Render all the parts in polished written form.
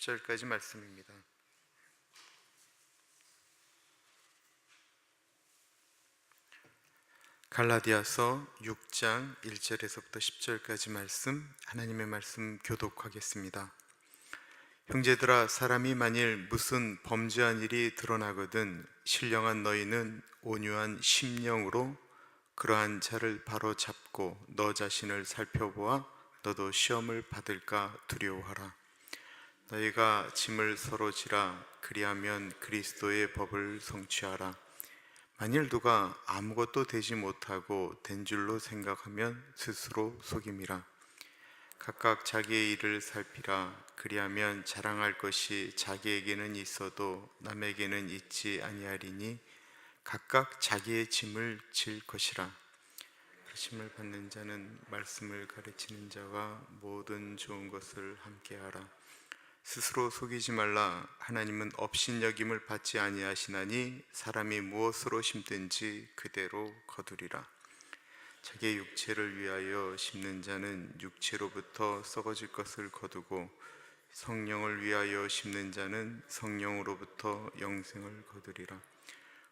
10절까지 말씀입니다. 갈라디아서 6장 1절에서부터 10절까지 말씀, 하나님의 말씀 교독하겠습니다. 형제들아, 사람이 만일 무슨 범죄한 일이 드러나거든 신령한 너희는 온유한 심령으로 그러한 자를 바로잡고 너 자신을 살펴보아 너도 시험을 받을까 두려워하라. 너희가 짐을 서로 지라. 그리하면 그리스도의 법을 성취하라. 만일 누가 아무것도 되지 못하고 된 줄로 생각하면 스스로 속임이라. 각각 자기의 일을 살피라. 그리하면 자랑할 것이 자기에게는 있어도 남에게는 있지 아니하리니 각각 자기의 짐을 질 것이라. 가르침을 받는 자는 말씀을 가르치는 자와 모든 좋은 것을 함께하라. 스스로 속이지 말라. 하나님은 업신여김을 받지 아니하시나니 사람이 무엇으로 심든지 그대로 거두리라. 자기의 육체를 위하여 심는 자는 육체로부터 썩어질 것을 거두고 성령을 위하여 심는 자는 성령으로부터 영생을 거두리라.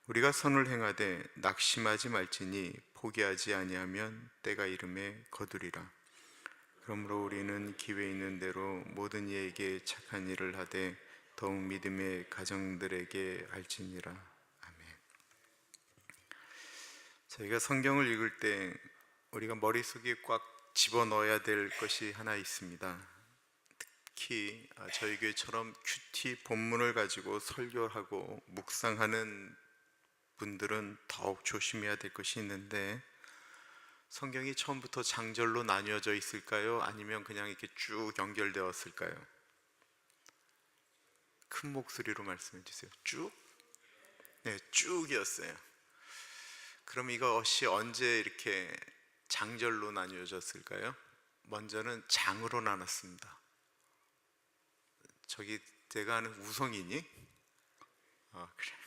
우리가 선을 행하되 낙심하지 말지니 포기하지 아니하면 때가 이름에 거두리라. 그러므로 우리는 기회 있는 대로 모든 이에게 착한 일을 하되 더욱 믿음의 가정들에게 알지니라. 아멘. 저희가 성경을 읽을 때 우리가 머릿속에 꽉 집어넣어야 될 것이 하나 있습니다. 특히 저희 교회처럼 큐티 본문을 가지고 설교하고 묵상하는 분들은 더욱 조심해야 될 것이 있는데, 성경이 처음부터 장절로 나뉘어져 있을까요? 아니면 그냥 이렇게 쭉 연결되었을까요? 큰 목소리로 말씀해 주세요. 쭉? 네, 쭉이었어요. 그럼 이것이 언제 이렇게 장절로 나뉘어졌을까요? 먼저는 장으로 나눴습니다. 저기 제가 아는 우성이니? 그래.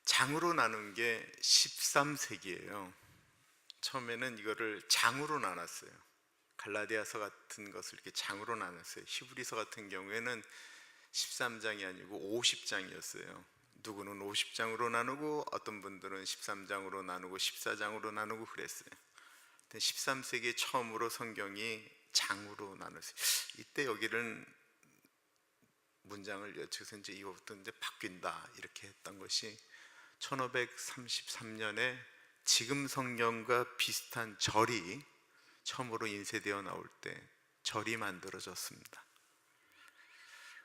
장으로 나눈 게 13세기예요. 처음에는 이거를 장으로 나눴어요. 갈라디아서 같은 것을 이렇게 장으로 나눴어요. 히브리서 같은 경우에는 13장이 아니고 50장이었어요. 누구는 50장으로 나누고 어떤 분들은 13장으로 나누고 14장으로 나누고 그랬어요. 13세기에 처음으로 성경이 장으로 나눴어요. 이때 여기는 문장을 여기서 이제 이거부터 이제 바뀐다 이렇게 했던 것이 1533년에 지금 성경과 비슷한 절이 처음으로 인쇄되어 나올 때 절이 만들어졌습니다.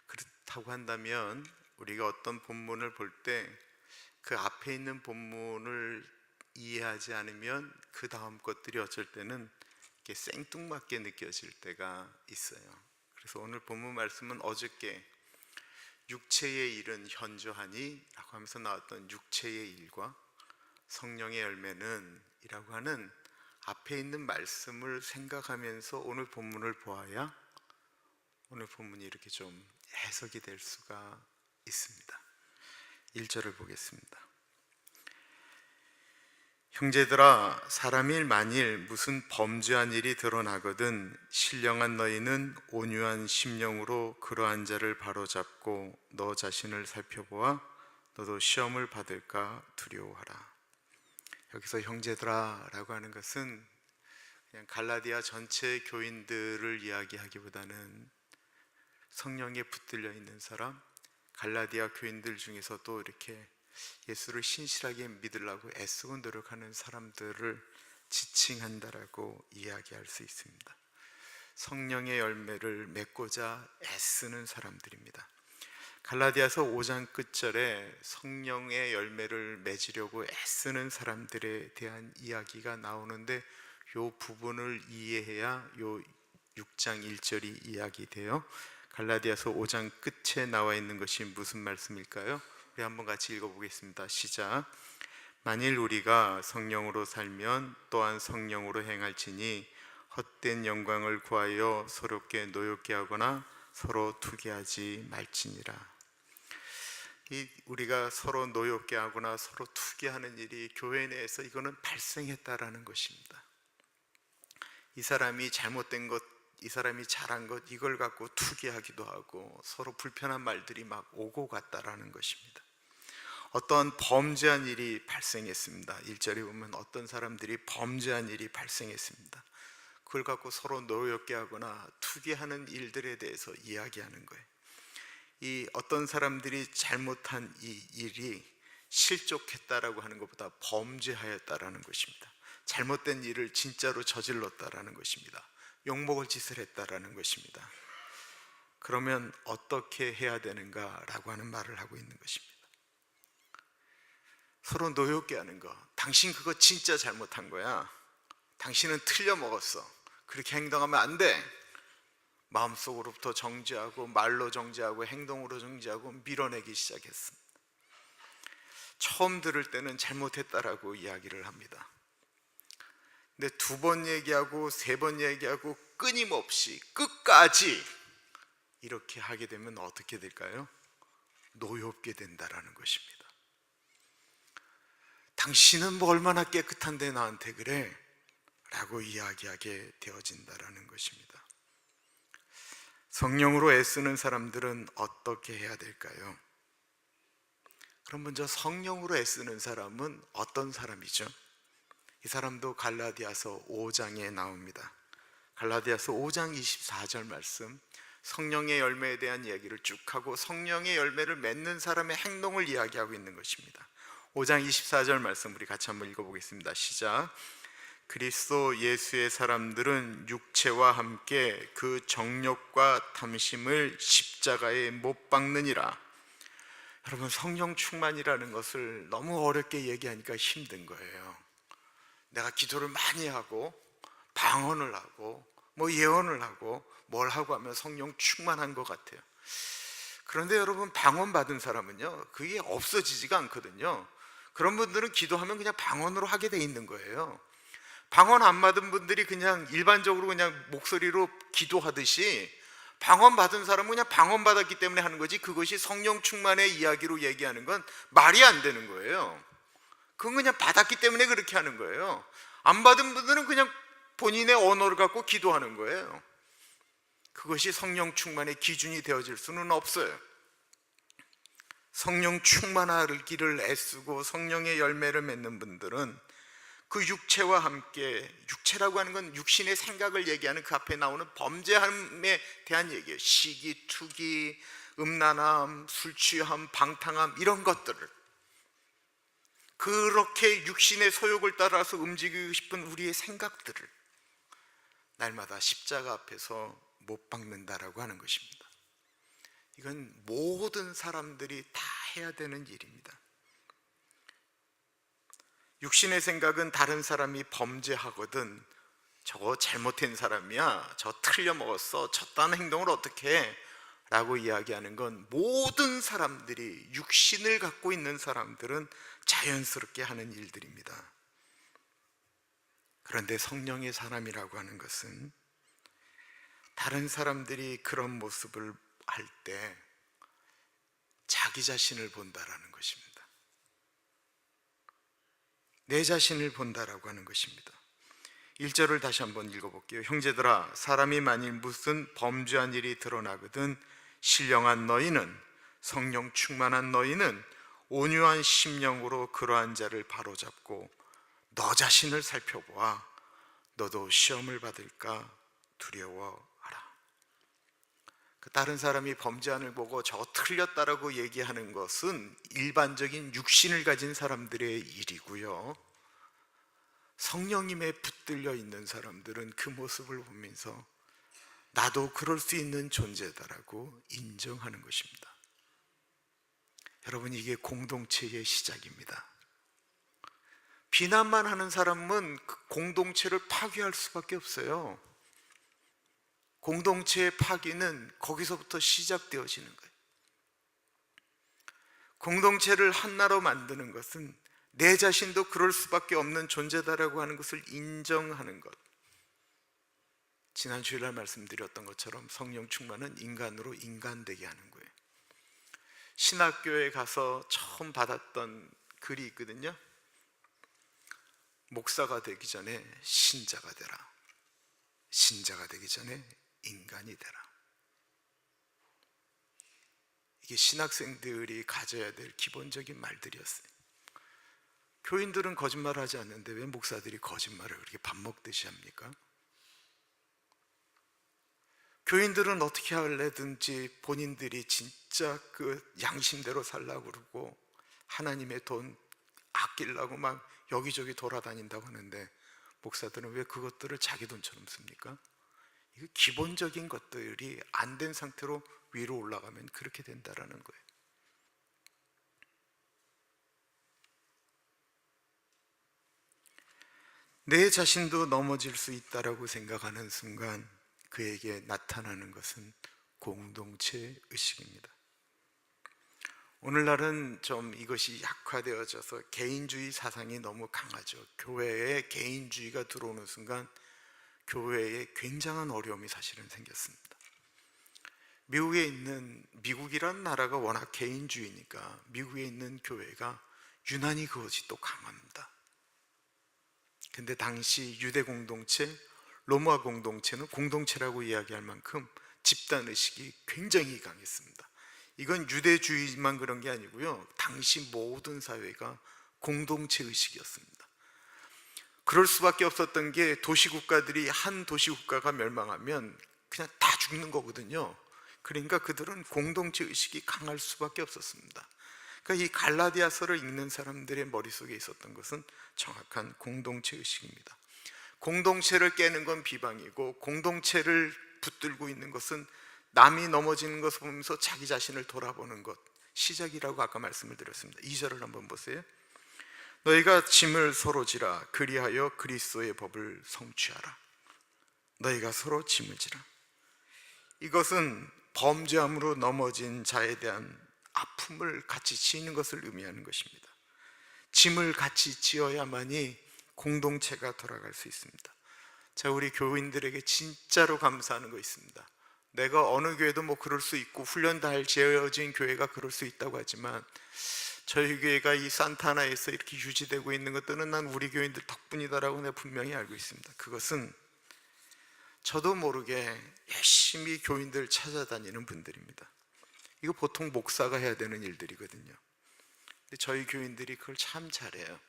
그렇다고 한다면 우리가 어떤 본문을 볼 때 그 앞에 있는 본문을 이해하지 않으면 그 다음 것들이 어쩔 때는 이렇게 생뚱맞게 느껴질 때가 있어요. 그래서 오늘 본문 말씀은 어저께 육체의 일은 현저하니 라고 하면서 나왔던 육체의 일과 성령의 열매는 이라고 하는 앞에 있는 말씀을 생각하면서 오늘 본문을 보아야 오늘 본문이 이렇게 좀 해석이 될 수가 있습니다. 1절을 보겠습니다. 형제들아, 사람이 만일 무슨 범죄한 일이 드러나거든 신령한 너희는 온유한 심령으로 그러한 자를 바로잡고 너 자신을 살펴보아 너도 시험을 받을까 두려워하라. 여기서 형제들아 라고 하는 것은 그냥 갈라디아 전체 교인들을 이야기하기보다는 성령에 붙들려 있는 사람, 갈라디아 교인들 중에서도 이렇게 예수를 신실하게 믿으려고 애쓰고 노력하는 사람들을 지칭한다라고 이야기할 수 있습니다. 성령의 열매를 맺고자 애쓰는 사람들입니다. 갈라디아서 5장 끝절에 성령의 열매를 맺으려고 애쓰는 사람들에 대한 이야기가 나오는데 이 부분을 이해해야 이 6장 1절이 이야기돼요. 갈라디아서 5장 끝에 나와 있는 것이 무슨 말씀일까요? 우리 한번 같이 읽어보겠습니다. 시작. 만일 우리가 성령으로 살면 또한 성령으로 행할지니 헛된 영광을 구하여 서럽게 노엽게 하거나 서로 투기하지 말지니라. 우리가 서로 노엽게 하거나 서로 투기하는 일이 교회 내에서 이거는 발생했다라는 것입니다. 이 사람이 잘못된 것, 이 사람이 잘한 것, 이걸 갖고 투기하기도 하고 서로 불편한 말들이 막 오고 갔다라는 것입니다. 어떤 범죄한 일이 발생했습니다. 1절에 보면 어떤 사람들이 범죄한 일이 발생했습니다. 그걸 갖고 서로 노엽게 하거나 투기하는 일들에 대해서 이야기하는 거예요. 이 어떤 사람들이 잘못한 이 일이 실족했다라고 하는 것보다 범죄하였다라는 것입니다. 잘못된 일을 진짜로 저질렀다라는 것입니다. 욕먹을 짓을 했다라는 것입니다. 그러면 어떻게 해야 되는가라고 하는 말을 하고 있는 것입니다. 서로 노엽게 하는 거, 당신 그거 진짜 잘못한 거야, 당신은 틀려 먹었어, 그렇게 행동하면 안 돼. 마음속으로부터 정죄하고 말로 정죄하고 행동으로 정죄하고 밀어내기 시작했습니다. 처음 들을 때는 잘못했다라고 이야기를 합니다. 근데 2번 얘기하고 3번 얘기하고 끊임없이 끝까지 이렇게 하게 되면 어떻게 될까요? 노엽게 된다라는 것입니다. 당신은 뭐 얼마나 깨끗한데 나한테 그래? 라고 이야기하게 되어진다라는 것입니다. 성령으로 애쓰는 사람들은 어떻게 해야 될까요? 그럼 먼저 성령으로 애쓰는 사람은 어떤 사람이죠? 이 사람도 갈라디아서 5장에 나옵니다. 갈라디아서 5장 24절 말씀, 성령의 열매에 대한 이야기를 쭉 하고 성령의 열매를 맺는 사람의 행동을 이야기하고 있는 것입니다. 5장 24절 말씀 우리 같이 한번 읽어보겠습니다. 시작. 그리스도 예수의 사람들은 육체와 함께 그 정욕과 탐심을 십자가에 못 박느니라. 여러분, 성령 충만이라는 것을 너무 어렵게 얘기하니까 힘든 거예요. 내가 기도를 많이 하고 방언을 하고 뭐 예언을 하고 뭘 하고 하면 성령 충만한 것 같아요. 그런데 여러분, 방언 받은 사람은요, 그게 없어지지가 않거든요. 그런 분들은 기도하면 그냥 방언으로 하게 돼 있는 거예요. 방언 안 받은 분들이 그냥 일반적으로 그냥 목소리로 기도하듯이, 방언 받은 사람은 그냥 방언 받았기 때문에 하는 거지, 그것이 성령 충만의 이야기로 얘기하는 건 말이 안 되는 거예요. 그건 그냥 받았기 때문에 그렇게 하는 거예요. 안 받은 분들은 그냥 본인의 언어를 갖고 기도하는 거예요. 그것이 성령 충만의 기준이 되어질 수는 없어요. 성령 충만하기를 애쓰고 성령의 열매를 맺는 분들은 그 육체와 함께, 육체라고 하는 건 육신의 생각을 얘기하는 그 앞에 나오는 범죄함에 대한 얘기예요. 시기, 투기, 음란함, 술 취함, 방탕함, 이런 것들을, 그렇게 육신의 소욕을 따라서 움직이고 싶은 우리의 생각들을 날마다 십자가 앞에서 못 박는다라고 하는 것입니다. 이건 모든 사람들이 다 해야 되는 일입니다. 육신의 생각은 다른 사람이 범죄하거든 저거 잘못한 사람이야, 저 틀려 먹었어, 저딴 행동을 어떻게 해? 라고 이야기하는 건 모든 사람들이, 육신을 갖고 있는 사람들은 자연스럽게 하는 일들입니다. 그런데 성령의 사람이라고 하는 것은 다른 사람들이 그런 모습을 할 때 자기 자신을 본다라는 것입니다. 내 자신을 본다라고 하는 것입니다. 1절을 다시 한번 읽어볼게요. 형제들아, 사람이 만일 무슨 범죄한 일이 드러나거든 신령한 너희는, 성령 충만한 너희는 온유한 심령으로 그러한 자를 바로잡고 너 자신을 살펴보아 너도 시험을 받을까 두려워하라. 다른 사람이 범죄한 을 보고 저거 틀렸다라고 얘기하는 것은 일반적인 육신을 가진 사람들의 일이고요, 성령님에 붙들려 있는 사람들은 그 모습을 보면서 나도 그럴 수 있는 존재다라고 인정하는 것입니다. 여러분, 이게 공동체의 시작입니다. 비난만 하는 사람은 그 공동체를 파괴할 수밖에 없어요. 공동체의 파괴는 거기서부터 시작되어지는 거예요. 공동체를 하나로 만드는 것은 내 자신도 그럴 수밖에 없는 존재다라고 하는 것을 인정하는 것. 지난 주일날 말씀드렸던 것처럼 성령 충만은 인간으로 인간되게 하는 거예요. 신학교에 가서 처음 받았던 글이 있거든요. 목사가 되기 전에 신자가 되라. 신자가 되기 전에 인간이 되라. 이게 신학생들이 가져야 될 기본적인 말들이었어요. 교인들은 거짓말하지 않는데 왜 목사들이 거짓말을 그렇게 밥 먹듯이 합니까? 교인들은 어떻게 하려든지 본인들이 진짜 그 양심대로 살라고 그러고 하나님의 돈 아끼려고 막 여기저기 돌아다닌다고 하는데 목사들은 왜 그것들을 자기 돈처럼 씁니까? 이거 기본적인 것들이 안 된 상태로 위로 올라가면 그렇게 된다라는 거예요. 내 자신도 넘어질 수 있다라고 생각하는 순간 그에게 나타나는 것은 공동체 의식입니다. 오늘날은 좀 이것이 약화되어져서 개인주의 사상이 너무 강하죠. 교회에 개인주의가 들어오는 순간 교회에 굉장한 어려움이 사실은 생겼습니다. 미국이란 나라가 워낙 개인주의니까 미국에 있는 교회가 유난히 그것이 또 강합니다. 근데 당시 유대 공동체, 로마 공동체는 공동체라고 이야기할 만큼 집단의식이 굉장히 강했습니다. 이건 유대주의만 그런 게 아니고요, 당시 모든 사회가 공동체 의식이었습니다. 그럴 수밖에 없었던 게 도시국가들이 한 도시국가가 멸망하면 그냥 다 죽는 거거든요. 그러니까 그들은 공동체 의식이 강할 수밖에 없었습니다. 그러니까 이 갈라디아서를 읽는 사람들의 머릿속에 있었던 것은 정확한 공동체 의식입니다. 공동체를 깨는 건 비방이고 공동체를 붙들고 있는 것은 남이 넘어지는 것을 보면서 자기 자신을 돌아보는 것, 시작이라고 아까 말씀을 드렸습니다. 2절을 한번 보세요. 너희가 짐을 서로 지라. 그리하여 그리스도의 법을 성취하라. 너희가 서로 짐을 지라. 이것은 범죄함으로 넘어진 자에 대한 아픔을 같이 지는 것을 의미하는 것입니다. 짐을 같이 지어야만이 공동체가 돌아갈 수 있습니다. 자, 우리 교인들에게 진짜로 감사하는 거 있습니다. 내가 어느 교회도 뭐 그럴 수 있고 훈련 잘 지어진 교회가 그럴 수 있다고 하지만 저희 교회가 이 산타나에서 이렇게 유지되고 있는 것들은 난 우리 교인들 덕분이다라고 내가 분명히 알고 있습니다. 그것은 저도 모르게 열심히 교인들 찾아다니는 분들입니다. 이거 보통 목사가 해야 되는 일들이거든요. 근데 저희 교인들이 그걸 참 잘해요.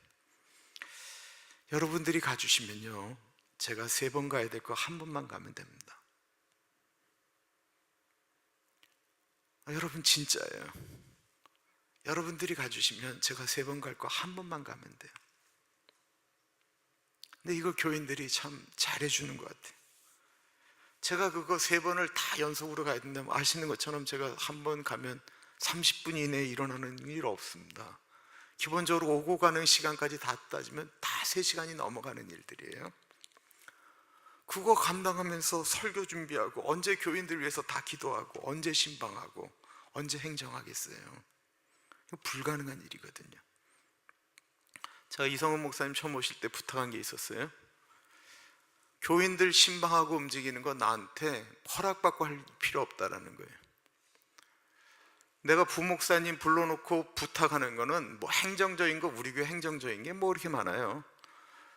여러분들이 가주시면요, 제가 3번 가야 될 거 1번만 가면 됩니다. 여러분 진짜예요. 여러분들이 가주시면 제가 3번 갈 거 1번만 가면 돼요. 근데 이걸 교인들이 참 잘해주는 것 같아요. 제가 그거 3번을 다 연속으로 가야 된다면 아시는 것처럼 제가 1번 가면 30분 이내에 일어나는 일 없습니다. 기본적으로 오고 가는 시간까지 다 따지면 다 3시간이 넘어가는 일들이에요. 그거 감당하면서 설교 준비하고 언제 교인들 위해서 다 기도하고 언제 신방하고 언제 행정하겠어요? 불가능한 일이거든요. 제가 이성훈 목사님 처음 오실 때 부탁한 게 있었어요. 교인들 신방하고 움직이는 거 나한테 허락받고 할 필요 없다라는 거예요. 내가 부목사님 불러놓고 부탁하는 거는 뭐 행정적인 거, 우리 교회 행정적인 게 뭐 이렇게 많아요.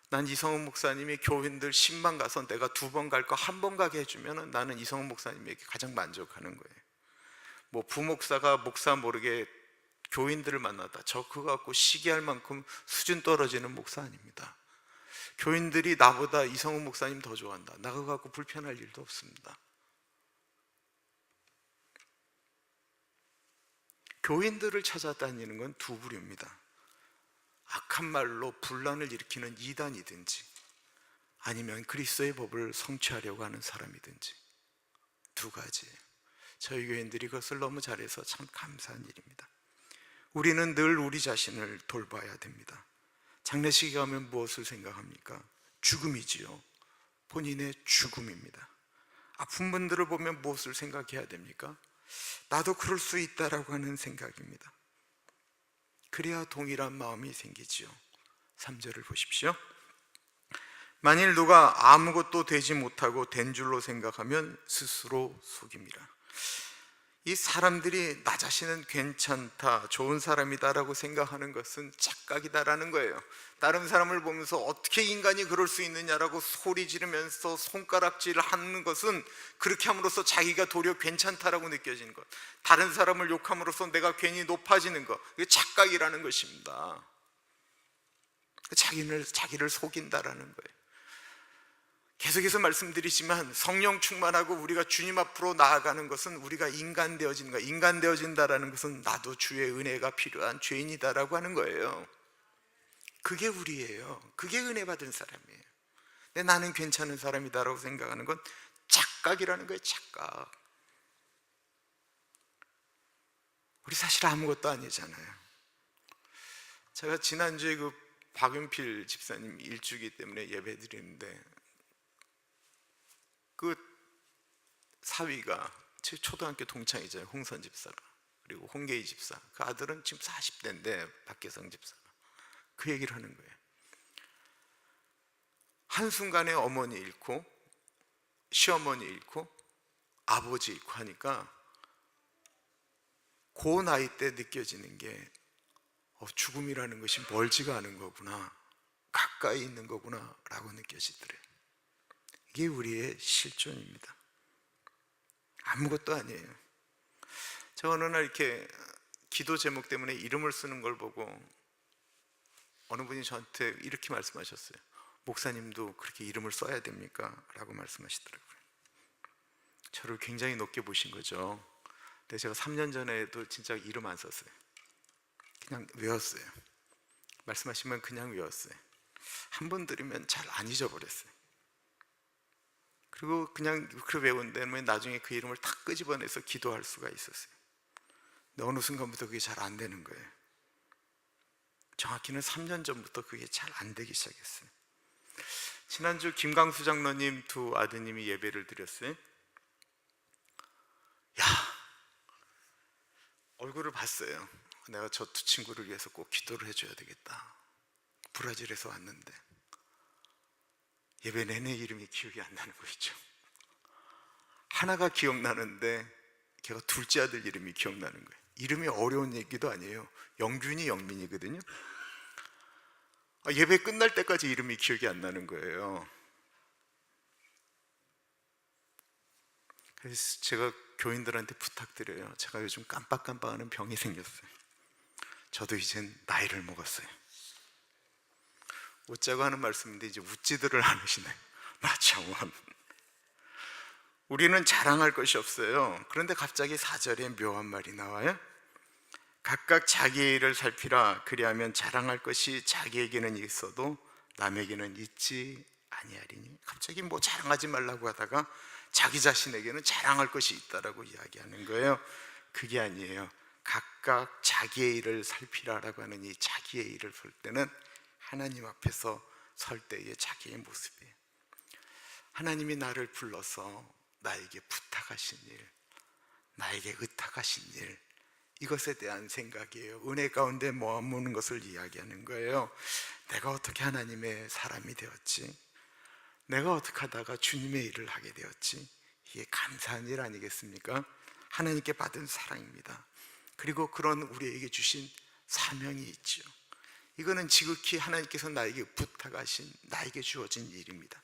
난 이성훈 목사님이 교인들 신방 가서 내가 2번 갈 거 1번 가게 해주면 나는 이성훈 목사님에게 가장 만족하는 거예요. 뭐 부목사가 목사 모르게 교인들을 만나다, 저 그거 갖고 시기할 만큼 수준 떨어지는 목사 아닙니다. 교인들이 나보다 이성훈 목사님 더 좋아한다, 나 그거 갖고 불편할 일도 없습니다. 교인들을 찾아다니는 건 2 부류입니다. 악한 말로 분란을 일으키는 이단이든지 아니면 그리스도의 법을 성취하려고 하는 사람이든지 2 가지예요. 저희 교인들이 그것을 너무 잘해서 참 감사한 일입니다. 우리는 늘 우리 자신을 돌봐야 됩니다. 장례식에 가면 무엇을 생각합니까? 죽음이지요. 본인의 죽음입니다. 아픈 분들을 보면 무엇을 생각해야 됩니까? 나도 그럴 수 있다라고 하는 생각입니다. 그래야 동일한 마음이 생기지요. 3절을 보십시오. 만일 누가 아무것도 되지 못하고 된 줄로 생각하면 스스로 속임이라. 이 사람들이 나 자신은 괜찮다, 좋은 사람이다라고 생각하는 것은 착각이다라는 거예요. 다른 사람을 보면서 어떻게 인간이 그럴 수 있느냐라고 소리 지르면서 손가락질을 하는 것은, 그렇게 함으로써 자기가 도리어 괜찮다라고 느껴지는 것, 다른 사람을 욕함으로써 내가 괜히 높아지는 것, 이게 착각이라는 것입니다. 자기를 속인다라는 거예요. 계속해서 말씀드리지만, 성령 충만하고 우리가 주님 앞으로 나아가는 것은 우리가 인간 되어지는 거예요. 인간 되어진다라는 것은 나도 주의 은혜가 필요한 죄인이다라고 하는 거예요. 그게 우리예요. 그게 은혜 받은 사람이에요. 근데 나는 괜찮은 사람이다라고 생각하는 건 착각이라는 거예요. 착각. 우리 사실 아무것도 아니잖아요. 제가 지난주에 그 박윤필 집사님 일주기 때문에 예배 드리는데, 그 사위가 제 초등학교 동창이잖아요. 홍선 집사가. 그리고 홍계희 집사, 그 아들은 지금 40대인데 박계성 집사가 그 얘기를 하는 거예요. 한순간에 어머니 잃고 시어머니 잃고 아버지 잃고 하니까 그 나이 때 느껴지는 게 죽음이라는 것이 멀지가 않은 거구나, 가까이 있는 거구나 라고 느껴지더래요. 이게 우리의 실존입니다. 아무것도 아니에요. 제가 어느 날 이렇게 기도 제목 때문에 이름을 쓰는 걸 보고 어느 분이 저한테 이렇게 말씀하셨어요. 목사님도 그렇게 이름을 써야 됩니까? 라고 말씀하시더라고요. 저를 굉장히 높게 보신 거죠. 근데 제가 3년 전에도 진짜 이름 안 썼어요. 그냥 외웠어요. 말씀하시면 그냥 외웠어요. 한 번 들으면 잘 안 잊어버렸어요. 그리고 그냥 그 외운 다음에 나중에 그 이름을 탁 끄집어내서 기도할 수가 있었어요. 근데 어느 순간부터 그게 잘 안 되는 거예요. 정확히는 3년 전부터 그게 잘 안 되기 시작했어요. 지난주 김강수 장로님 두 아드님이 예배를 드렸어요. 야, 얼굴을 봤어요. 내가 저 두 친구를 위해서 꼭 기도를 해줘야 되겠다. 브라질에서 왔는데 예배 내내 이름이 기억이 안 나는 거 있죠. 하나가 기억나는데 걔가 둘째 아들 이름이 기억나는 거예요. 이름이 어려운 얘기도 아니에요. 영균이 영민이거든요. 예배 끝날 때까지 이름이 기억이 안 나는 거예요. 그래서 제가 교인들한테 부탁드려요. 제가 요즘 깜빡깜빡하는 병이 생겼어요. 저도 이젠 나이를 먹었어요. 웃자고 하는 말씀인데 이제 웃지들을 않으시네. 나 정원. 우리는 자랑할 것이 없어요. 그런데 갑자기 4절에 묘한 말이 나와요. 각각 자기의 일을 살피라. 그리하면 자랑할 것이 자기에게는 있어도 남에게는 있지 아니하리니. 갑자기 뭐 자랑하지 말라고 하다가 자기 자신에게는 자랑할 것이 있다라고 이야기하는 거예요. 그게 아니에요. 각각 자기의 일을 살피라라고 하는 이 자기의 일을 볼 때는 하나님 앞에서 설 때의 자기의 모습이에요. 하나님이 나를 불러서 나에게 부탁하신 일, 나에게 의탁하신 일, 이것에 대한 생각이에요. 은혜 가운데 머무는 것을 이야기하는 거예요. 내가 어떻게 하나님의 사람이 되었지? 내가 어떻게 하다가 주님의 일을 하게 되었지? 이게 감사한 일 아니겠습니까? 하나님께 받은 사랑입니다. 그리고 그런 우리에게 주신 사명이 있죠. 이거는 지극히 하나님께서 나에게 부탁하신, 나에게 주어진 일입니다.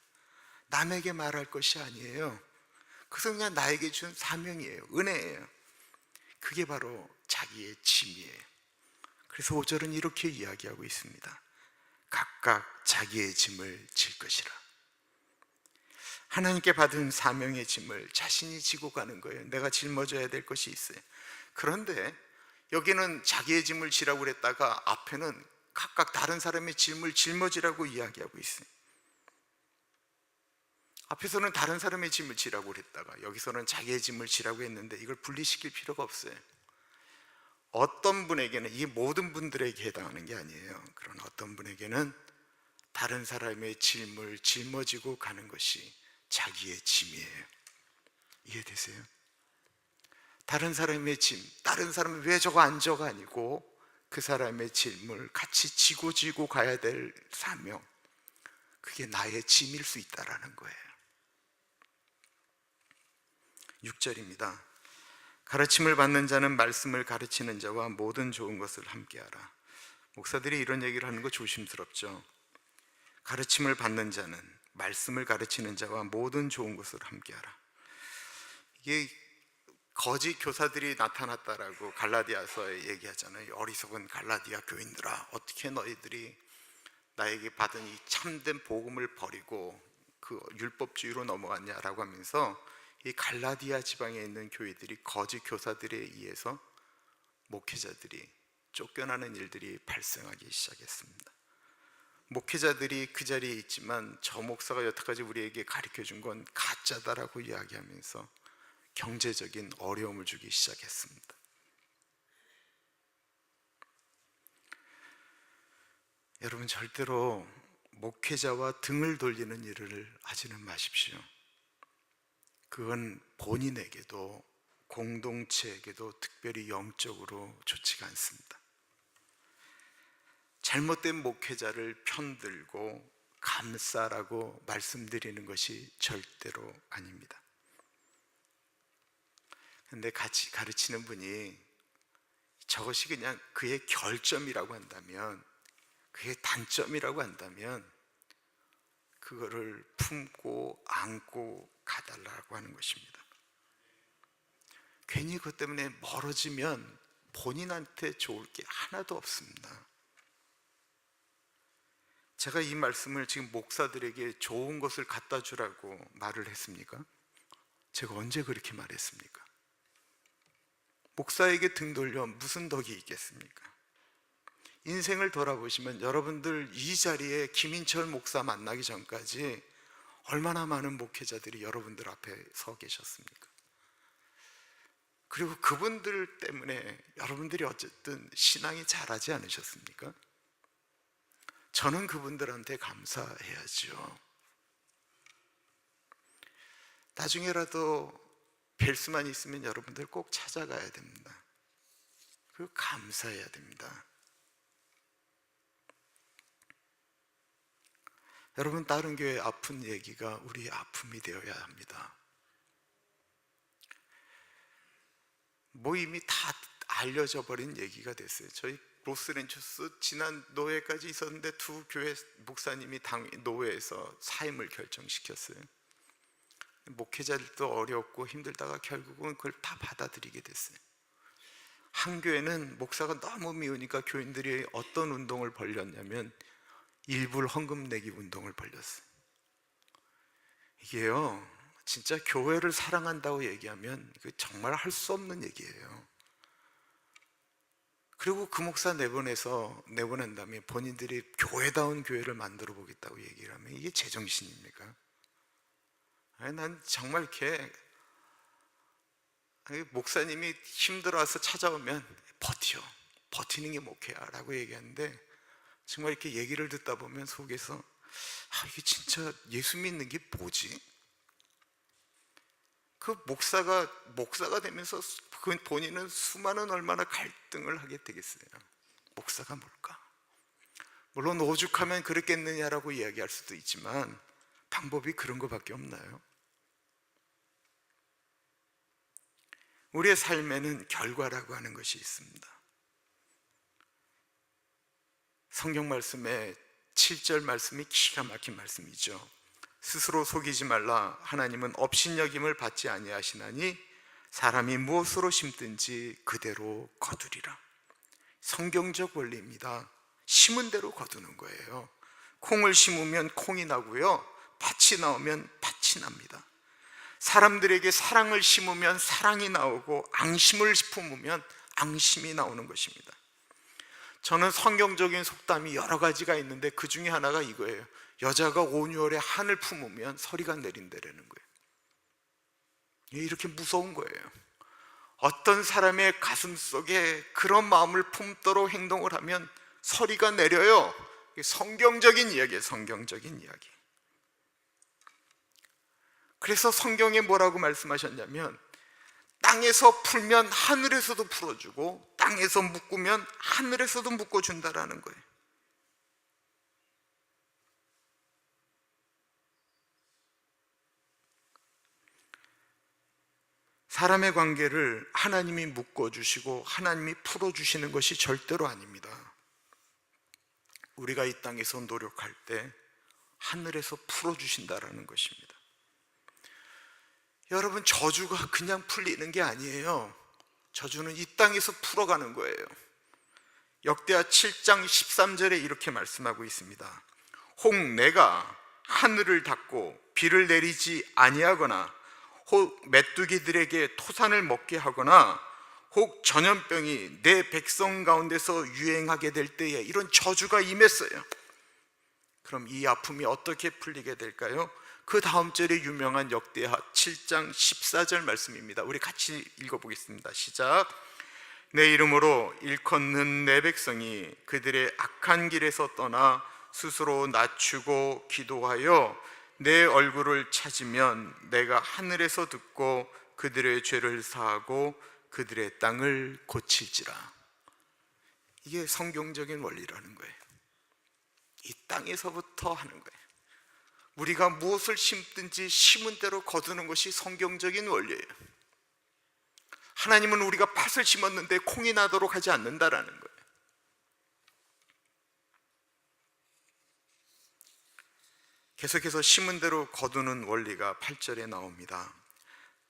남에게 말할 것이 아니에요. 그것은 그냥 나에게 준 사명이에요. 은혜예요. 그게 바로 자기의 짐이에요. 그래서 5절은 이렇게 이야기하고 있습니다. 각각 자기의 짐을 질 것이라. 하나님께 받은 사명의 짐을 자신이 지고 가는 거예요. 내가 짊어져야 될 것이 있어요. 그런데 여기는 자기의 짐을 지라고 그랬다가 앞에는 각각 다른 사람의 짐을 짊어지라고 이야기하고 있어요. 앞에서는 다른 사람의 짐을 지라고 그랬다가 여기서는 자기의 짐을 지라고 했는데 이걸 분리시킬 필요가 없어요. 어떤 분에게는, 이 모든 분들에게 해당하는 게 아니에요. 그런 어떤 분에게는 다른 사람의 짐을 짊어지고 가는 것이 자기의 짐이에요. 이해되세요? 다른 사람의 짐, 다른 사람이 왜 저거 안 져가 아니고 그 사람의 짐을 같이 지고 가야 될 사명, 그게 나의 짐일 수 있다라는 거예요. 6절입니다. 가르침을 받는 자는 말씀을 가르치는 자와 모든 좋은 것을 함께하라. 목사들이 이런 얘기를 하는 거 조심스럽죠. 가르침을 받는 자는 말씀을 가르치는 자와 모든 좋은 것을 함께하라. 이게 거짓 교사들이 나타났다라고 갈라디아서에 얘기하잖아요. 어리석은 갈라디아 교인들아, 어떻게 너희들이 나에게 받은 이 참된 복음을 버리고 그 율법주의로 넘어갔냐라고 하면서 이 갈라디아 지방에 있는 교회들이 거짓 교사들에 의해서 목회자들이 쫓겨나는 일들이 발생하기 시작했습니다. 목회자들이 그 자리에 있지만 저 목사가 여태까지 우리에게 가르쳐준 건 가짜다라고 이야기하면서 경제적인 어려움을 주기 시작했습니다. 여러분, 절대로 목회자와 등을 돌리는 일을 하지는 마십시오. 그건 본인에게도 공동체에게도 특별히 영적으로 좋지가 않습니다. 잘못된 목회자를 편들고 감싸라고 말씀드리는 것이 절대로 아닙니다. 근데 같이 가르치는 분이 저것이 그냥 그의 결점이라고 한다면, 그의 단점이라고 한다면 그거를 품고 안고 가달라고 하는 것입니다. 괜히 그것 때문에 멀어지면 본인한테 좋을 게 하나도 없습니다. 제가 이 말씀을 지금 목사들에게 좋은 것을 갖다 주라고 말을 했습니까? 제가 언제 그렇게 말했습니까? 목사에게 등 돌려 무슨 덕이 있겠습니까? 인생을 돌아보시면 여러분들 이 자리에 김인철 목사 만나기 전까지 얼마나 많은 목회자들이 여러분들 앞에 서 계셨습니까? 그리고 그분들 때문에 여러분들이 어쨌든 신앙이 자라지 않으셨습니까? 저는 그분들한테 감사해야죠. 나중에라도 뵐 수만 있으면 여러분들 꼭 찾아가야 됩니다. 그리고 감사해야 됩니다. 여러분, 다른 교회 아픈 얘기가 우리의 아픔이 되어야 합니다. 뭐 이미 다 알려져 버린 얘기가 됐어요. 저희 로스렌처스 지난 노회까지 있었는데 두 교회 목사님이 노회에서 사임을 결정시켰어요. 목회자들도 어렵고 힘들다가 결국은 그걸 다 받아들이게 됐어요. 한 교회는 목사가 너무 미우니까 교인들이 어떤 운동을 벌였냐면 일불 헌금 내기 운동을 벌였어요. 이게요, 진짜 교회를 사랑한다고 얘기하면 정말 할 수 없는 얘기예요. 그리고 그 목사 내보낸 다음에 본인들이 교회다운 교회를 만들어 보겠다고 얘기를 하면 이게 제정신입니까? 아니, 난 정말 이렇게 목사님이 힘들어서 찾아오면 버티는 게 목회야 라고 얘기하는데, 정말 이렇게 얘기를 듣다 보면 속에서 이게 진짜 예수 믿는 게 뭐지? 그 목사가 되면서 그 본인은 수많은 얼마나 갈등을 하게 되겠어요. 목사가 뭘까? 물론 오죽하면 그랬겠느냐라고 이야기할 수도 있지만 방법이 그런 것밖에 없나요? 우리의 삶에는 결과라고 하는 것이 있습니다. 성경 말씀에 7절 말씀이 기가 막힌 말씀이죠. 스스로 속이지 말라. 하나님은 업신여김을 받지 아니하시나니 사람이 무엇으로 심든지 그대로 거두리라. 성경적 원리입니다. 심은 대로 거두는 거예요. 콩을 심으면 콩이 나고요, 밭이 나오면 밭이 납니다. 사람들에게 사랑을 심으면 사랑이 나오고 앙심을 품으면 앙심이 나오는 것입니다. 저는 성경적인 속담이 여러 가지가 있는데 그 중에 하나가 이거예요. 여자가 온유월에 한을 품으면 서리가 내린다라는 거예요. 이렇게 무서운 거예요. 어떤 사람의 가슴 속에 그런 마음을 품도록 행동을 하면 서리가 내려요. 성경적인 이야기예요. 성경적인 이야기. 그래서 성경에 뭐라고 말씀하셨냐면, 땅에서 풀면 하늘에서도 풀어주고 땅에서 묶으면 하늘에서도 묶어준다라는 거예요. 사람의 관계를 하나님이 묶어주시고 하나님이 풀어주시는 것이 절대로 아닙니다. 우리가 이 땅에서 노력할 때 하늘에서 풀어주신다라는 것입니다. 여러분, 저주가 그냥 풀리는 게 아니에요. 저주는 이 땅에서 풀어가는 거예요. 역대하 7장 13절에 이렇게 말씀하고 있습니다. 혹 내가 하늘을 닫고 비를 내리지 아니하거나 혹 메뚜기들에게 토산을 먹게 하거나 혹 전염병이 내 백성 가운데서 유행하게 될 때에 이런 저주가 임했어요. 그럼 이 아픔이 어떻게 풀리게 될까요? 그 다음 절에 유명한 역대하 7장 14절 말씀입니다. 우리 같이 읽어보겠습니다. 시작. 내 이름으로 일컫는 내 백성이 그들의 악한 길에서 떠나 스스로 낮추고 기도하여 내 얼굴을 찾으면 내가 하늘에서 듣고 그들의 죄를 사하고 그들의 땅을 고칠지라. 이게 성경적인 원리라는 거예요. 이 땅에서부터 하는 거예요. 우리가 무엇을 심든지 심은 대로 거두는 것이 성경적인 원리예요. 하나님은 우리가 팥을 심었는데 콩이 나도록 하지 않는다라는 거예요. 계속해서 심은 대로 거두는 원리가 8절에 나옵니다.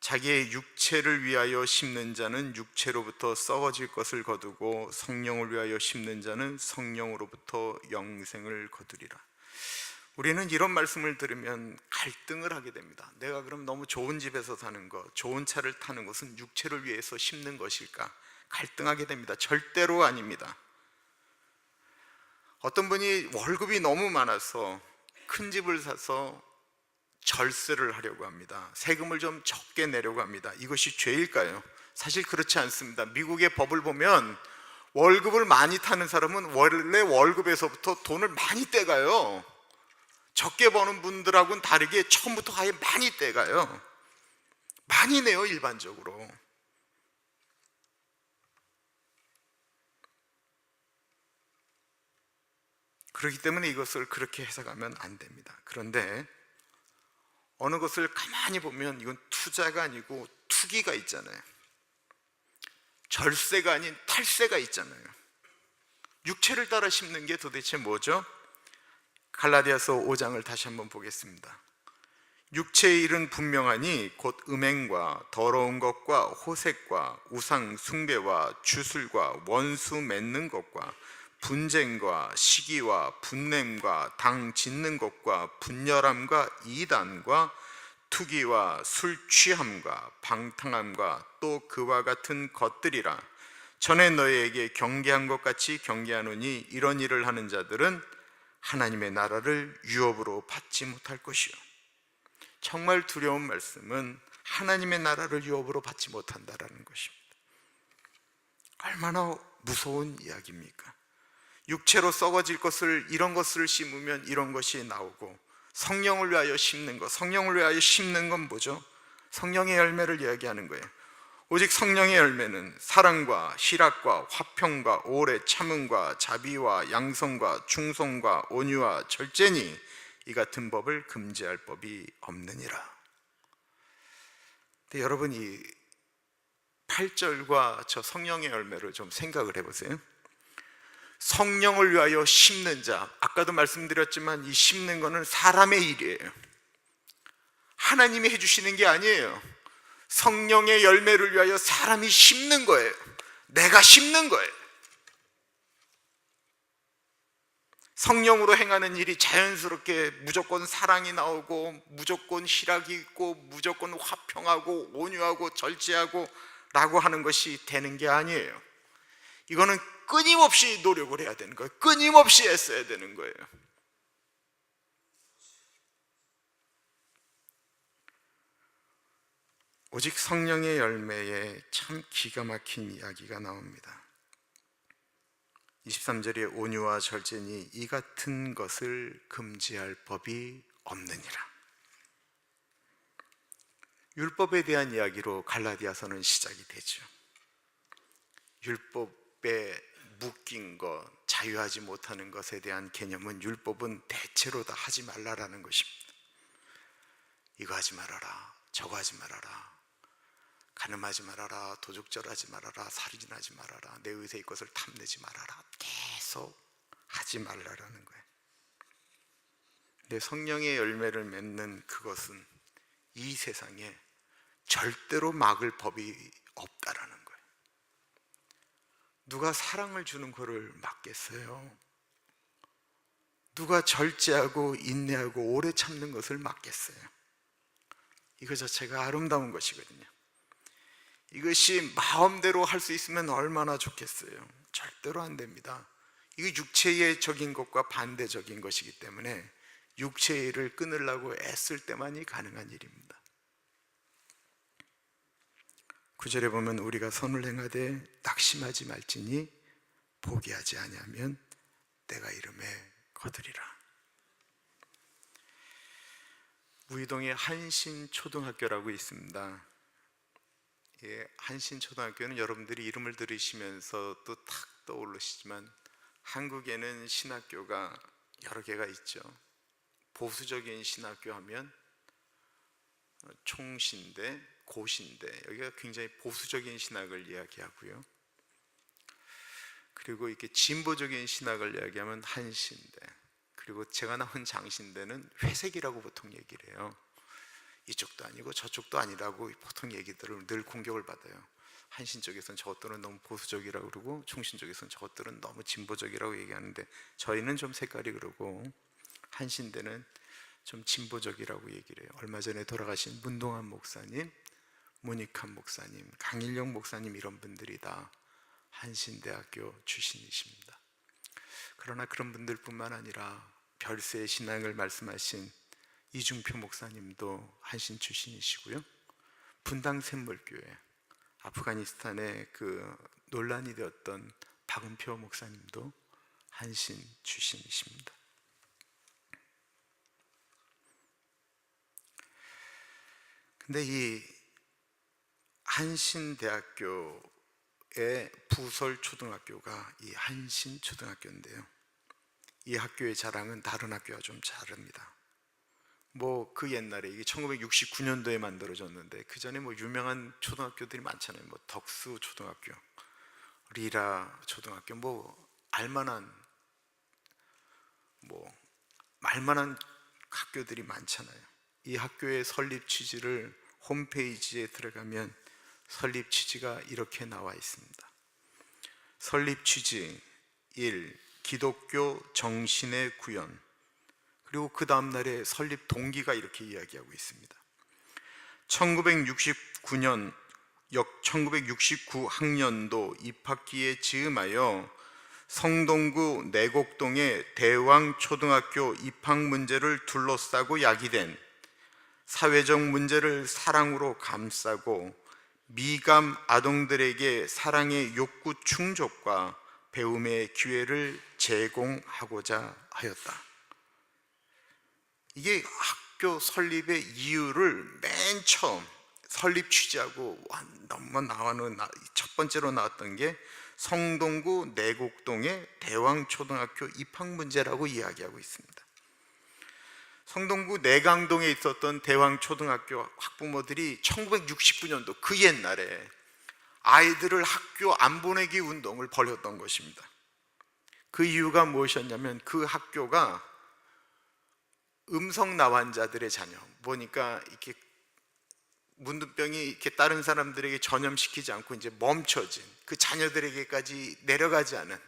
자기의 육체를 위하여 심는 자는 육체로부터 썩어질 것을 거두고 성령을 위하여 심는 자는 성령으로부터 영생을 거두리라. 우리는 이런 말씀을 들으면 갈등을 하게 됩니다. 내가 그럼 너무 좋은 집에서 사는 것, 좋은 차를 타는 것은 육체를 위해서 심는 것일까? 갈등하게 됩니다. 절대로 아닙니다. 어떤 분이 월급이 너무 많아서 큰 집을 사서 절세를 하려고 합니다. 세금을 좀 적게 내려고 합니다. 이것이 죄일까요? 사실 그렇지 않습니다. 미국의 법을 보면 월급을 많이 타는 사람은 원래 월급에서부터 돈을 많이 떼가요. 적게 버는 분들하고는 다르게 처음부터 아예 많이 떼가요. 많이 내요, 일반적으로. 그렇기 때문에 이것을 그렇게 해석하면 안 됩니다. 그런데 어느 것을 가만히 보면 이건 투자가 아니고 투기가 있잖아요. 절세가 아닌 탈세가 있잖아요. 육체를 따라 심는 게 도대체 뭐죠? 갈라디아서 5장을 다시 한번 보겠습니다. 육체의 일은 분명하니 곧 음행과 더러운 것과 호색과 우상 숭배와 주술과 원수 맺는 것과 분쟁과 시기와 분냄과 당 짓는 것과 분열함과 이단과 투기와 술 취함과 방탕함과 또 그와 같은 것들이라. 전에 너희에게 경계한 것 같이 경계하노니 이런 일을 하는 자들은 하나님의 나라를 유업으로 받지 못할 것이요. 정말 두려운 말씀은 하나님의 나라를 유업으로 받지 못한다라는 것입니다. 얼마나 무서운 이야기입니까? 육체로 썩어질 것을, 이런 것을 심으면 이런 것이 나오고, 성령을 위하여 심는 것, 성령을 위하여 심는 건 뭐죠? 성령의 열매를 이야기하는 거예요. 오직 성령의 열매는 사랑과 희락과 화평과 오래 참음과 자비와 양성과 충성과 온유와 절제니 이 같은 법을 금지할 법이 없느니라. 근데 여러분, 이 8절과 저 성령의 열매를 좀 생각을 해보세요. 성령을 위하여 심는 자, 아까도 말씀드렸지만 이 심는 거는 사람의 일이에요. 하나님이 해주시는 게 아니에요. 성령의 열매를 위하여 사람이 심는 거예요. 내가 심는 거예요. 성령으로 행하는 일이 자연스럽게 무조건 사랑이 나오고 무조건 희락이 있고 무조건 화평하고 온유하고 절제하고 라고 하는 것이 되는 게 아니에요. 이거는 끊임없이 노력을 해야 되는 거예요. 끊임없이 애써야 되는 거예요. 오직 성령의 열매에 참 기가 막힌 이야기가 나옵니다. 23절에 온유와 절제니 이 같은 것을 금지할 법이 없느니라. 율법에 대한 이야기로 갈라디아서는 시작이 되죠. 율법에 묶인 것, 자유하지 못하는 것에 대한 개념은, 율법은 대체로 다 하지 말라라는 것입니다. 이거 하지 말아라, 저거 하지 말아라. 간음하지 말아라, 도적질하지 말아라, 살인하지 말아라, 내 의사의 것을 탐내지 말아라, 계속 하지 말라라는 거예요. 근데 성령의 열매를 맺는 그것은 이 세상에 절대로 막을 법이 없다라는 거예요. 누가 사랑을 주는 것을 막겠어요? 누가 절제하고 인내하고 오래 참는 것을 막겠어요? 이거 자체가 아름다운 것이거든요. 이것이 마음대로 할 수 있으면 얼마나 좋겠어요. 절대로 안 됩니다. 이거 육체적인 것과 반대적인 것이기 때문에 육체의 일을 끊으려고 애쓸 때만이 가능한 일입니다. 9절에 보면 우리가 선을 행하되 낙심하지 말지니 포기하지 아니하면 때가 이름에 거두리라. 우이동에 한신초등학교라고 있습니다. 예, 한신초등학교는 여러분들이 이름을 들으시면서 또 탁 떠오르시지만 한국에는 신학교가 여러 개가 있죠. 보수적인 신학교 하면 총신대, 고신대, 여기가 굉장히 보수적인 신학을 이야기하고요. 그리고 이렇게 진보적인 신학을 이야기하면 한신대, 그리고 제가 나온 장신대는 회색이라고 보통 얘기를 해요. 이쪽도 아니고 저쪽도 아니라고 보통 얘기들을 늘 공격을 받아요. 한신 쪽에서는 저것들은 너무 보수적이라고 그러고 총신 쪽에서는 저것들은 너무 진보적이라고 얘기하는데 저희는 좀 색깔이 그러고 한신대는 좀 진보적이라고 얘기를 해요. 얼마 전에 돌아가신 문동환 목사님, 문익환 목사님, 강일영 목사님, 이런 분들이 다 한신대학교 출신이십니다. 그러나 그런 분들뿐만 아니라 별세의 신앙을 말씀하신 이중표 목사님도 한신 출신이시고요. 분당 샘물교회, 아프가니스탄에 그 논란이 되었던 박은표 목사님도 한신 출신이십니다. 근데 이 한신대학교의 부설 초등학교가 이 한신초등학교인데요, 이 학교의 자랑은 다른 학교와 좀 다릅니다. 뭐 그 옛날에 이게 1969년도에 만들어졌는데 그 전에 뭐 유명한 초등학교들이 많잖아요. 뭐 덕수 초등학교, 리라 초등학교, 뭐 알만한 학교들이 많잖아요. 이 학교의 설립 취지를 홈페이지에 들어가면 설립 취지가 이렇게 나와 있습니다. 설립 취지 1. 기독교 정신의 구현. 그리고 그 다음 날에 설립 동기가 이렇게 이야기하고 있습니다. 1969 학년도 입학기에 즈음하여 성동구 내곡동의 대왕초등학교 입학 문제를 둘러싸고 야기된 사회적 문제를 사랑으로 감싸고 미감 아동들에게 사랑의 욕구 충족과 배움의 기회를 제공하고자 하였다. 이게 학교 설립의 이유를 맨 처음 설립 취지하고 너무 나와는 첫 번째로 나왔던 게 성동구 내곡동의 대왕초등학교 입학 문제라고 이야기하고 있습니다. 성동구 내강동에 있었던 대왕초등학교 학부모들이 1969년도 그 옛날에 아이들을 학교 안 보내기 운동을 벌였던 것입니다. 그 이유가 무엇이었냐면 그 학교가 음성 나환자들의 자녀, 보니까 이렇게 문둥병이 이렇게 다른 사람들에게 전염시키지 않고 이제 멈춰진 그 자녀들에게까지 내려가지 않은,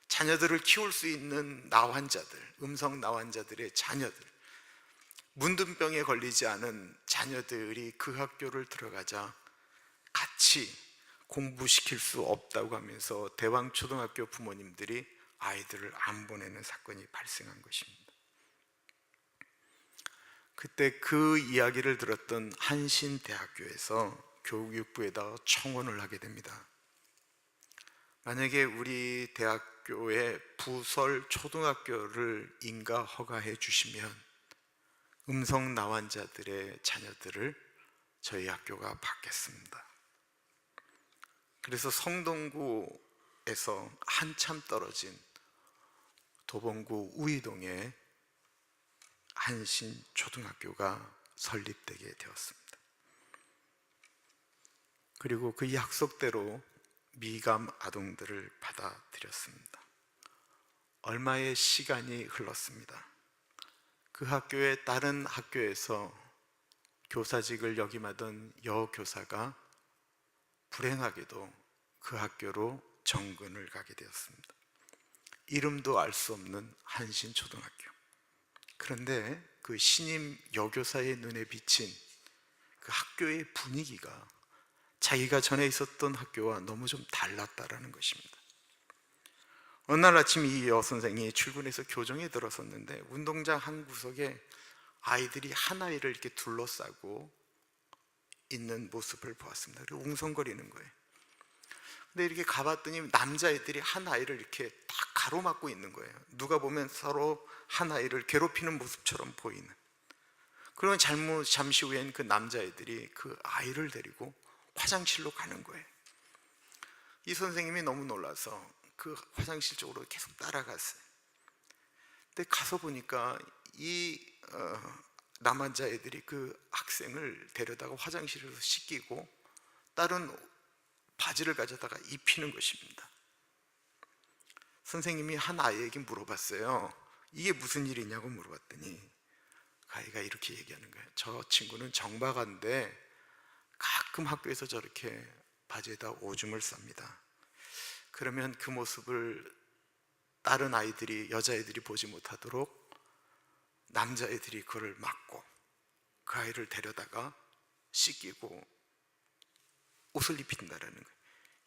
자녀들을 키울 수 있는 나환자들, 음성 나환자들의 자녀들, 문둥병에 걸리지 않은 자녀들이 그 학교를 들어가자 같이 공부시킬 수 없다고 하면서 대왕초등학교 부모님들이 아이들을 안 보내는 사건이 발생한 것입니다. 그때 그 이야기를 들었던 한신대학교에서 교육부에다 청원을 하게 됩니다. 만약에 우리 대학교에 부설 초등학교를 인가 허가해 주시면 음성 나환자들의 자녀들을 저희 학교가 받겠습니다. 그래서 성동구에서 한참 떨어진 도봉구 우이동에 한신초등학교가 설립되게 되었습니다. 그리고 그 약속대로 미감 아동들을 받아들였습니다. 얼마의 시간이 흘렀습니다. 그 학교의 다른 학교에서 교사직을 역임하던 여교사가 불행하게도 그 학교로 정근을 가게 되었습니다. 이름도 알 수 없는 한신초등학교. 그런데 그 신임 여교사의 눈에 비친 그 학교의 분위기가 자기가 전에 있었던 학교와 너무 좀 달랐다라는 것입니다. 어느 날 아침 이 여선생이 출근해서 교정에 들어섰는데 운동장 한 구석에 아이들이 한 아이를 이렇게 둘러싸고 있는 모습을 보았습니다. 그리고 웅성거리는 거예요. 근데 이렇게 가봤더니 남자애들이 한 아이를 이렇게 딱 가로막고 있는 거예요. 누가 보면 서로 한 아이를 괴롭히는 모습처럼 보이는. 그러면 잠시 후엔 그 남자애들이 그 아이를 데리고 화장실로 가는 거예요. 이 선생님이 너무 놀라서 그 화장실 쪽으로 계속 따라갔어요. 근데 가서 보니까 이 남자애들이 그 학생을 데려다가 화장실에서 씻기고 다른 바지를 가져다가 입히는 것입니다. 선생님이 한 아이에게 물어봤어요. 이게 무슨 일이냐고 물어봤더니 그 아이가 이렇게 얘기하는 거예요. 저 친구는 정박한데 가끔 학교에서 저렇게 바지에다 오줌을 쌉니다. 그러면 그 모습을 다른 아이들이, 여자애들이 보지 못하도록 남자애들이 그걸 막고 그 아이를 데려다가 씻기고 옷을 입힌다라는 거예요.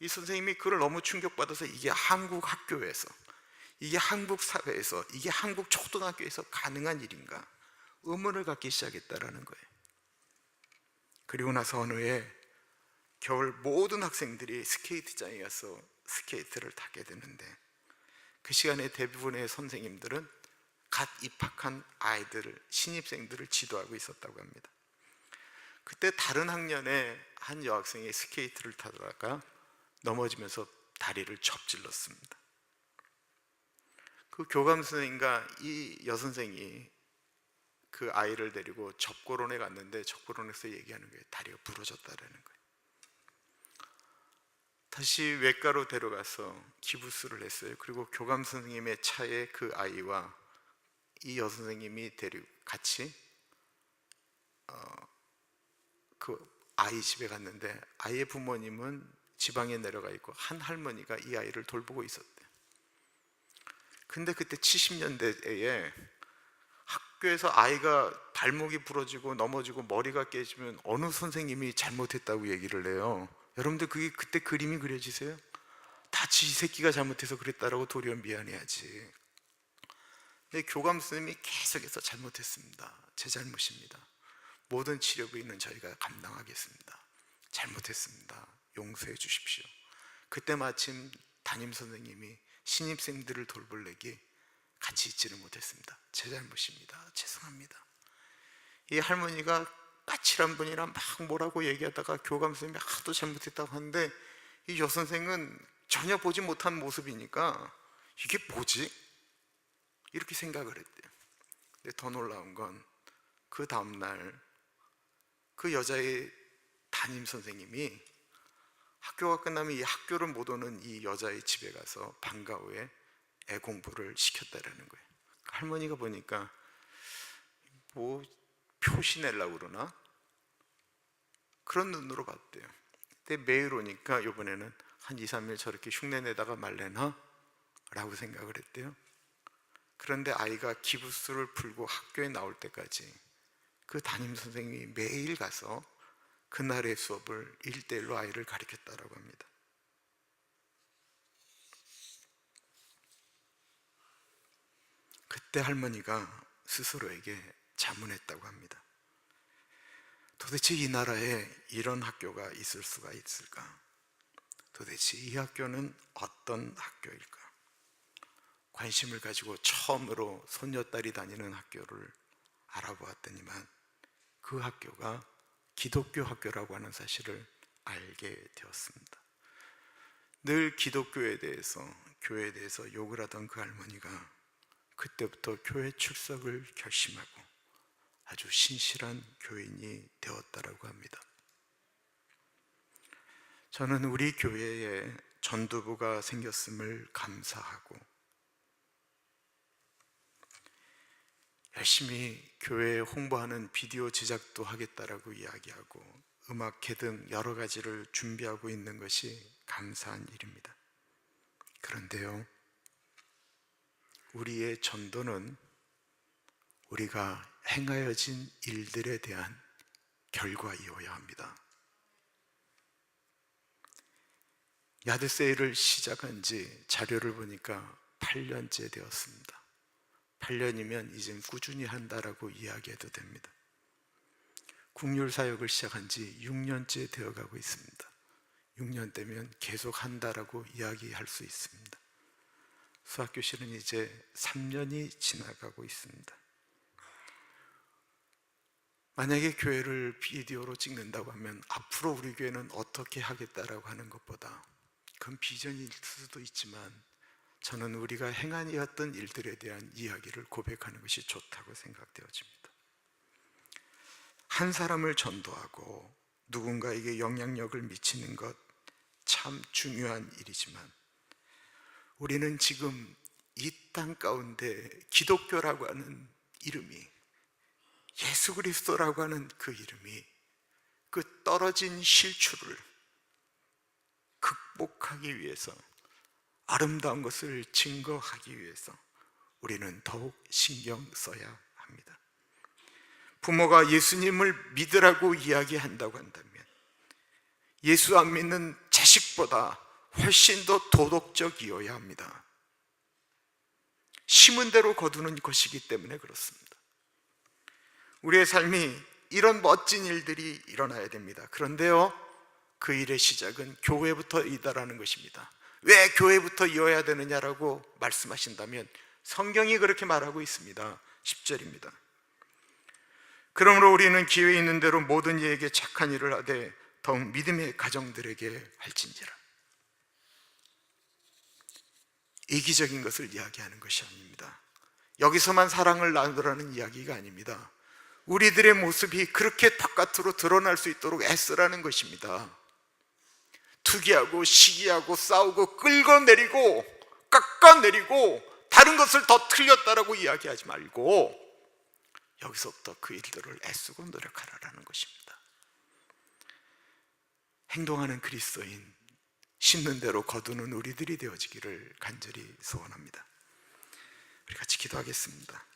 이 선생님이 그걸 너무 충격받아서 이게 한국 학교에서, 이게 한국 사회에서, 이게 한국 초등학교에서 가능한 일인가 의문을 갖기 시작했다라는 거예요. 그리고 나서 어느 해 겨울 모든 학생들이 스케이트장에 가서 스케이트를 타게 되는데 그 시간에 대부분의 선생님들은 갓 입학한 아이들을, 신입생들을 지도하고 있었다고 합니다. 그때 다른 학년에 한 여학생이 스케이트를 타다가 넘어지면서 다리를 접질렀습니다. 그 교감 선생님과 이 여선생이 그 아이를 데리고 접고론에 갔는데 접고론에서 얘기하는 거예요. 다리가 부러졌다라는 거예요. 다시 외과로 데려가서 기부스를 했어요. 그리고 교감 선생님의 차에 그 아이와 이 여선생님이 같이 그 아이 집에 갔는데 아이의 부모님은 지방에 내려가 있고 한 할머니가 이 아이를 돌보고 있었대요. 근데 그때 70년대에 학교에서 아이가 발목이 부러지고 넘어지고 머리가 깨지면 어느 선생님이 잘못했다고 얘기를 해요. 여러분들 그때 그림이 그려지세요? 다 지 새끼가 잘못해서 그랬다라고 도리어 미안해하지. 근데 교감 선생님이 계속해서 잘못했습니다. 제 잘못입니다. 모든 치료비는 저희가 감당하겠습니다. 잘못했습니다. 용서해 주십시오. 그때 마침 담임 선생님이 신입생들을 돌보려기 같이 있지는 못했습니다. 제 잘못입니다. 죄송합니다. 이 할머니가 까칠한 분이라 막 뭐라고 얘기하다가 교감 선생님이 하도 잘못했다고 하는데 이 여선생은 전혀 보지 못한 모습이니까 이게 뭐지? 이렇게 생각을 했대요. 근데 더 놀라운 건 그 다음날 그 여자의 담임 선생님이 학교가 끝나면 이 학교를 못 오는 이 여자의 집에 가서 방과 후에 애 공부를 시켰다라는 거예요. 할머니가 보니까 뭐 표시 내려고 그러나 그런 눈으로 봤대요. 근데 매일 오니까 이번에는 한 2, 3일 저렇게 흉내 내다가 말래나? 라고 생각을 했대요. 그런데 아이가 기부스를 풀고 학교에 나올 때까지 그 담임 선생님이 매일 가서 그날의 수업을 1대1로 아이를 가르쳤다고 합니다. 그때 할머니가 스스로에게 자문했다고 합니다. 도대체 이 나라에 이런 학교가 있을 수가 있을까? 도대체 이 학교는 어떤 학교일까? 관심을 가지고 처음으로 손녀딸이 다니는 학교를 알아보았더니만 그 학교가 기독교 학교라고 하는 사실을 알게 되었습니다. 늘 기독교에 대해서, 교회에 대해서 욕을 하던 그 할머니가 그때부터 교회 출석을 결심하고 아주 신실한 교인이 되었다라고 합니다. 저는 우리 교회에 전도부가 생겼음을 감사하고 열심히 교회에 홍보하는 비디오 제작도 하겠다라고 이야기하고 음악회 등 여러 가지를 준비하고 있는 것이 감사한 일입니다. 그런데요, 우리의 전도는 우리가 행하여진 일들에 대한 결과이어야 합니다. 야드세일을 시작한 지 자료를 보니까 8년째 되었습니다. 8년이면 이제 꾸준히 한다라고 이야기해도 됩니다. 국률 사역을 시작한 지 6년째 되어가고 있습니다. 6년 되면 계속 한다라고 이야기할 수 있습니다. 수학교실은 이제 3년이 지나가고 있습니다. 만약에 교회를 비디오로 찍는다고 하면 앞으로 우리 교회는 어떻게 하겠다라고 하는 것보다 그건 비전일 수도 있지만 저는 우리가 행하였던 일들에 대한 이야기를 고백하는 것이 좋다고 생각되어집니다. 한 사람을 전도하고 누군가에게 영향력을 미치는 것 참 중요한 일이지만 우리는 지금 이 땅 가운데 기독교라고 하는 이름이, 예수 그리스도라고 하는 그 이름이 그 떨어진 실추를 극복하기 위해서, 아름다운 것을 증거하기 위해서 우리는 더욱 신경 써야 합니다. 부모가 예수님을 믿으라고 이야기한다고 한다면 예수 안 믿는 자식보다 훨씬 더 도덕적이어야 합니다. 심은 대로 거두는 것이기 때문에 그렇습니다. 우리의 삶이 이런 멋진 일들이 일어나야 됩니다. 그런데요, 그 일의 시작은 교회부터이다라는 것입니다. 왜 교회부터 이어야 되느냐라고 말씀하신다면 성경이 그렇게 말하고 있습니다. 10절입니다. 그러므로 우리는 기회 있는 대로 모든 이에게 착한 일을 하되 더욱 믿음의 가정들에게 할진지라. 이기적인 것을 이야기하는 것이 아닙니다. 여기서만 사랑을 나누라는 이야기가 아닙니다. 우리들의 모습이 그렇게 바깥으로 드러날 수 있도록 애쓰라는 것입니다. 투기하고 시기하고 싸우고 끌어내리고 깎아내리고 다른 것을 더 틀렸다라고 이야기하지 말고 여기서부터 그 일들을 애쓰고 노력하라는 것입니다. 행동하는 그리스도인, 심는 대로 거두는 우리들이 되어지기를 간절히 소원합니다. 우리 같이 기도하겠습니다.